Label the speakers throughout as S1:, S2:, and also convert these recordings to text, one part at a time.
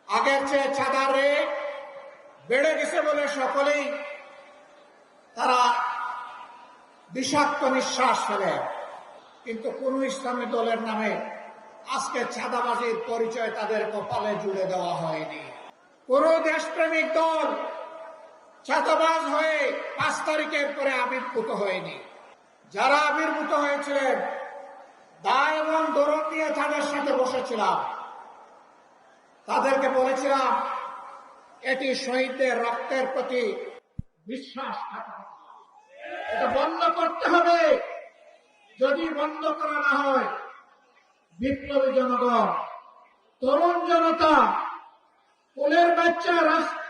S1: আগের চেয়ে চাঁদার রেট বেড়ে গেছে বলে সকলেই তারা বিষাক্ত নিঃশ্বাস ফেলে, কিন্তু কোন ইসলামী দলের নামে আজকে চাঁদাবাজির পরিচয় তাদের কপালে জুড়ে দেওয়া হয়নি। কোন দেশপ্রেমিক দল চাঁদাবাজ হয়ে 5 তারিখের পরে আবির্ভূত হয়নি। যারা আবির্ভূত হয়েছিলেন দায় এবং দরদ নিয়ে তাদের সাথে বসেছিলাম, তাদেরকে বলেছিলাম এটি শহীদদের রক্তের প্রতি বিশ্বাসঘাতকতা, এটা বন্ধ করতে হবে। যদি বন্ধ করা না হয়, বিপ্লবী জনগণ, তরুণ জনতা, কোলের বাচ্চা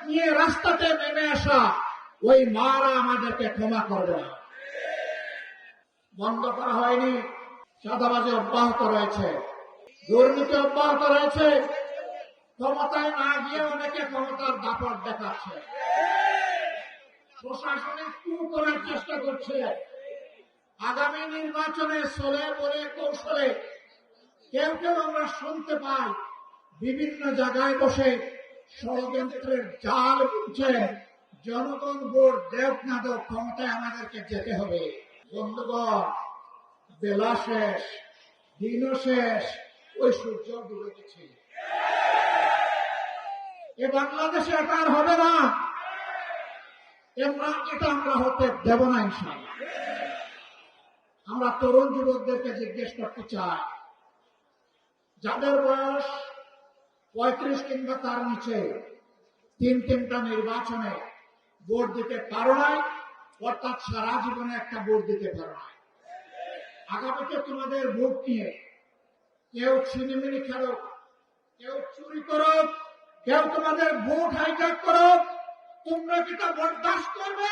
S1: নিয়ে রাস্তাতে নেমে আসা ওই মারা আমাদেরকে ক্ষমা করবে না। বন্ধ করা হয়নি, চাঁদাবাজি অব্যাহত রয়েছে, দুর্নীতি অব্যাহত রয়েছে। ক্ষমতায় না গিয়ে অনেকে ক্ষমতার দাপট দেখাচ্ছে, প্রশাসনিক কু করার চেষ্টা করছে। আগামী নির্বাচনে চলে বলে কৌশলে কেউ কেউ আমরা শুনতে পাই বিভিন্ন জায়গায় বসে ষড়যন্ত্রের জাল বুনছে। জনগণ ভোট দেব না দেব, ক্ষমতায় আমাদেরকে যেতে হবে। বন্ধুগণ, বেলা শেষ, দিনও শেষ, ওই সূর্য ডুবে গেছে। এ বাংলাদেশে এটা আর হবে না, এটা আমরা হতে দেব না ইনশাআল্লাহ। আমরা তরুণ যুবকদেরকে জিজ্ঞেস করতে চাই, যাদের বয়স 35 কিংবা তার নিচে, তিনটা নির্বাচনে ভোট দিতে পারো নাই, অর্থাৎ সারা জীবনে একটা ভোট দিতে পারো নাই। আগামীতে তোমাদের ভোট নিয়ে কেউ ছিনিমিনি খেলুক, কেউ চুরি করুক, কেউ তোমাদের ভোট হাইজ্যাক করুক, তোমরা কি তা বরদাস্ত করবে?